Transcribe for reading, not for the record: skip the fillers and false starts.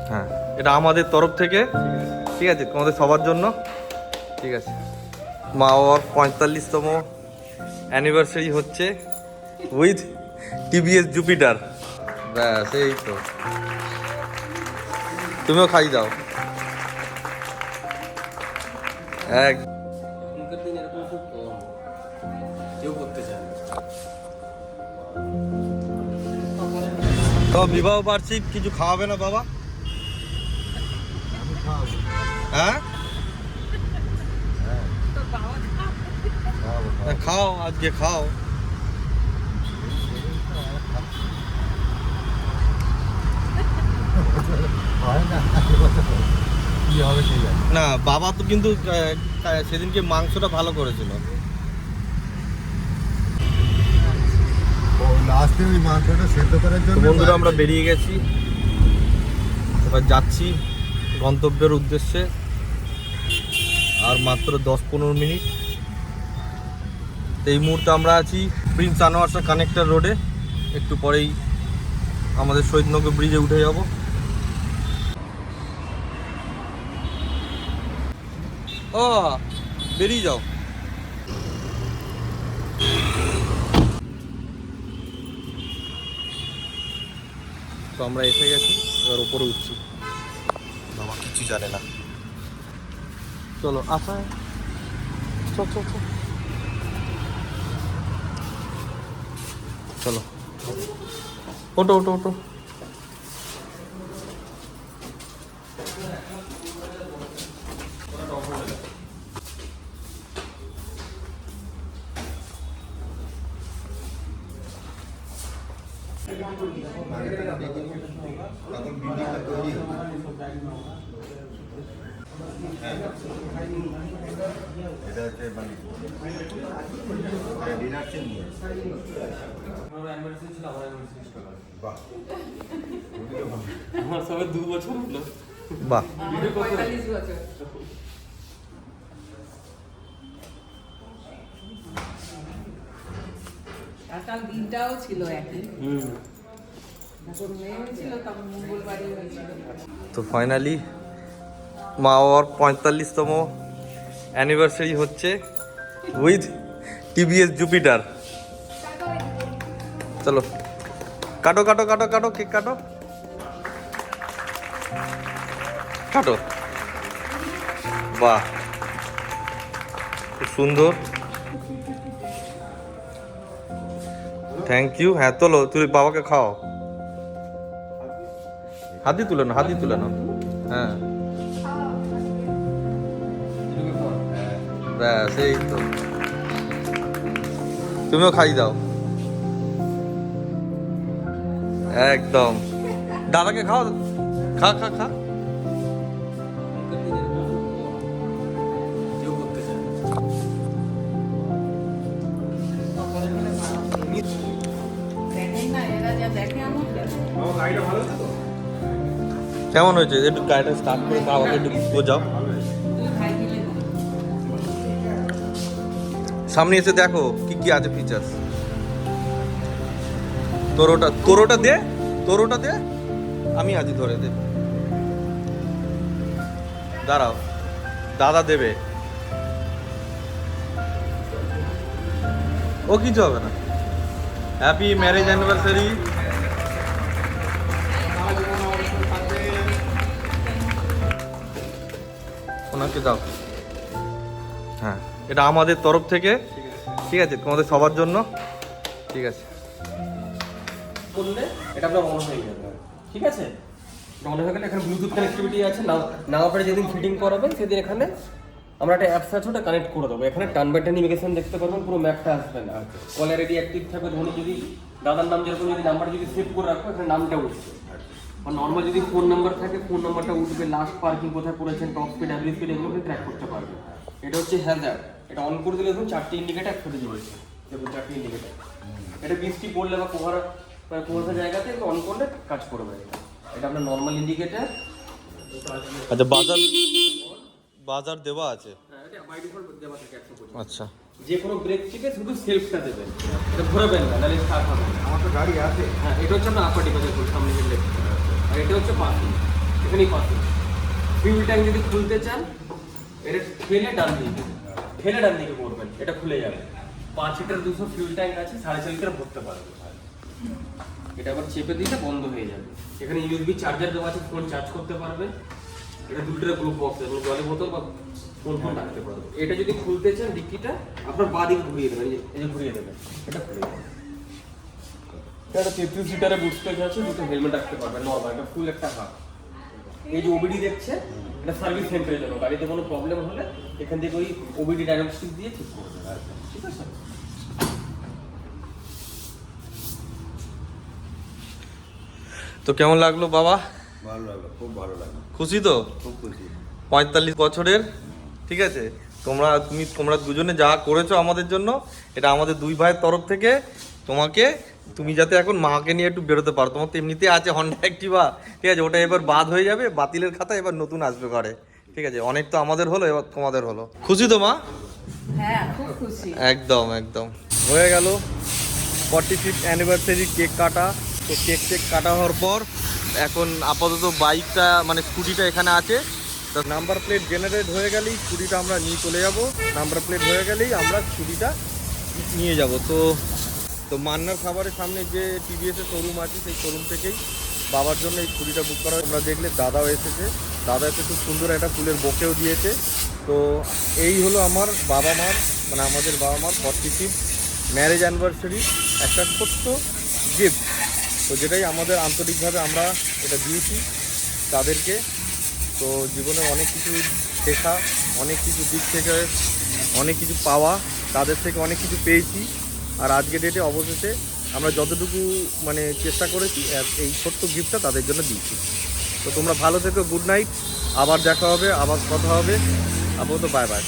হ্যাঁ, এটা আমাদের তরফ থেকে, ঠিক আছে, তোমাদের সবার জন্য, ঠিক আছে। মা বাবার 45তম অ্যানিভার্সারি হচ্ছে উইথ টিভিএস জুপিটার। ব্যাস, এই তো। তুমিও খাই দাও। এক তো বিবাহ বার্ষিক কিছু খাওয়াবে না বাবা? হ্যাঁ, খাও, আজকে খাও। না, বাবা তো কিন্তু সেদিনকে মাংসটা ভালো করেছিল। বন্ধুরা, আমরা বেরিয়ে গেছি, এবার যাচ্ছি গন্তব্যের উদ্দেশ্যে। আর মাত্র 10-15 মিনিট। এই মুহূর্তে আমরা আছি প্রিন্স আনোয়ার শাহ কানেক্টর রোডে। একটু পরেই আমাদের শহীদনগর ব্রিজে উঠে যাব। ও, বেরিয়ে যাও। তো আমরা এসে গেছি, এবার উপরে উঠছি। বাবা কিছু জানে না। চলো, আসা, চল চল চল, চলো, ওটো ওটো ওটো। আমার সবে 2 বছর হলো। বাহ, 45 বছর। আজকাল দিনটাও ছিল একই। যখন মেয়ে হয়েছিল তখন মঙ্গলবারই হয়েছিল। তো ফাইনালি মা বাবার 45তম অ্যানিভার্সারি হচ্ছে উইথ টিভিএস জুপিটার। চলো, কাটো কাটো কাটো কাটো, কেক কাটো কাটো। বাহ, খুব সুন্দর, থ্যাংক ইউ। হ্যাঁ, তোলো, তুই বাবাকে খাও। হাতি তুলে না, হাতি তুলে না। হ্যাঁ, ব্যাস, এই তো। তুমিও খাই দাও। একদম, দাদাকে খাও, খা খা খা। দেখেন না, এরা যা দেখে আমাকে। কেমন হয়েছে? একটু গাড়িটা স্টার্ট করে বাবাকে একটু বোঝাও। তুই খাই দিলে না। সামনে এসে দেখো কি কি আছে ফিচার্স। তোরোটা তোরোটা দে, তোরোটা দে, আমি আছি, ধরে দে। দাঁড়াও, দাদা দেবে। ও কিছু হবে না। Happy marriage anniversary. ওনাকে দাও। হ্যাঁ, এটা আমাদের তরফ থেকে, ঠিক আছে, তোমাদের সবার জন্য, ঠিক আছে। করলে এটা আপনার অন হয়ে যাবে, ঠিক আছে? অন হয়ে গেলে এখানে ব্লুটুথ কানেক্টিভিটি আছে। না আপনারা যেদিন ফিটিং করাবেন সেদিন এখানে আমরা একটা অ্যাপস আছে, ওটা কানেক্ট করে দেবো। এখানে টার্ন বাই টার্ন নেভিগেশন দেখতে পারবেন, পুরো ম্যাপটা আসবে না। কলার রেডি অ্যাক্টিভ থাকবে। ধরুন যদি দাদার নাম যেরকম, যদি নাম্বার যদি সেভ করে রাখো, এখানে নামটা উঠবে। আর নর্মাল যদি ফোন নাম্বার থাকে, ফোন নাম্বারটা উঠবে। লাস্ট পার্কিং কোথায় করেছেন, টপ স্পিড, অ্যাভারেজ স্পিড, এগুলো ট্র্যাক করতে পারবে। এটা হচ্ছে হ্যাজার্ড। এটা অন করে দিলে দেখুন 4টি ইন্ডিকেটার একসাথে জ্বলছে। দেখুন 4টি ইন্ডিকেটার। এটা বৃষ্টি পড়লে বা কোভার জায়গাতে অন করলে কাজ করবে। এটা আপনার নর্মাল ইন্ডিকেটার। আচ্ছা, বাজার দেওয়া আছে। আচ্ছা, যে কোনো ব্রেক চিপে শুধু সেলফটা দেবেন, এটা ঘোরাবেন না, নাহলে স্টার্ট হবে না। আমার তো গাড়ি আছে। হ্যাঁ, এটা হচ্ছে আপনার আপার ডিপার্চার সামনে লেফট, আর এটা হচ্ছে পার্কিং। এখানেই পাশে ফিউল ট্যাঙ্ক যদি খুলতে চান এটা ঠেলে ডান দিকে করবেন, এটা খুলে যাবে। 5 লিটার 200 ফিউল ট্যাঙ্ক আছে, 4.5 লিটার ভরতে পারবে। এটা আবার চেপে দিলে বন্ধ হয়ে যাবে। এখানে ইউএসবি চার্জার দেওয়া আছে, ফোন চার্জ করতে পারবে। এটা 2 লিটার গ্লুকো বক্স আছে, জলের বোতল বা ফোন রাখতে পারবে। এটা যদি খুলতে চান ডিক্কিটা আপনার বাঁ দিকে ঘুরিয়ে দেবেন, এই যে ঘুরিয়ে দেবেন, এটা খুলে যাবে। এটা 33 লিটারের বুট স্পেস আছে, দুটো হেলমেট রাখতে পারবেন নরমাল, এটা ফুল একটা হাফ। এই যে ওবিডি দেখছে, এটা সার্ভিস সেন্টারের জন্য, গাড়িতে কোনো প্রবলেম হলে এখান থেকে ওই ওবিডি ডায়াগনস্টিক দিয়ে ঠিক করে দেবে। ঠিক আছে? তো কেমন লাগলো বাবা? ভালো লাগলো, খুব ভালো লাগলো, খুশি তো? খুব খুশি। 45 বছরের, ঠিক আছে। তোমরা দুজনে যা করেছো আমাদের জন্য, এটা আমাদের দুই ভাইয়ের তরফ থেকে তোমাকে, তুমি যাতে এখন মাকে নিয়ে একটু বেরোতে পারো। তোমার তো এমনিতে আছে হন্ডা অ্যাক্টিভা, ঠিক আছে, ওটা এবার বাদ হয়ে যাবে, বাতিলের খাতা এবার নতুন আসবে ঘরে, ঠিক আছে। অনেক তো আমাদের হলো, এবার তোমাদের হলো। খুশি তো মা? হ্যাঁ, খুব খুশি। একদম একদম হয়ে গেল 45th অ্যানিভার্সারি কেক কাটা। তো কেক কাটা হওয়ার পর এখন আপাতত বাইকটা মানে স্কুটিটা এখানে আছে। তো নাম্বার প্লেট জেনারেট হয়ে গেলেই স্কুটিটা আমরা নিয়ে চলে যাব। নাম্বার প্লেট হয়ে গেলেই আমরা স্কুটিটা নিয়ে যাব। তো মান্নার খাবারের সামনে যে টিভিএসের শোরুম আছে, সেই শোরুম থেকেই বাবার জন্য এই স্কুটিটা বুক করা। তোমরা দেখলে দাদাও এসেছে, দাদা এসে খুব সুন্দর একটা ফুলের বোকেও দিয়েছে। তো এই হলো আমার বাবা মার, মানে আমাদের বাবা মার 45 ম্যারেজ অ্যানিভার্সারি একটা ছোট্ট গিফট। তো যেটাই আমাদের আন্তরিকভাবে আমরা এটা দিয়েছি তাদেরকে। তো জীবনে অনেক কিছু শেখা, অনেক কিছু দিক থেকে অনেক কিছু পাওয়া, তাদের থেকে অনেক কিছু পেয়েছি। আর আজকে ডেটে অবশেষে আমরা যতটুকু মানে চেষ্টা করেছি এই ছোট্ট গিফটটা তাদের জন্য দিয়েছি। তো তোমরা ভালো থেকো, গুড নাইট, আবার দেখা হবে, আবার কথা হবে, আপাতত বাই বাই।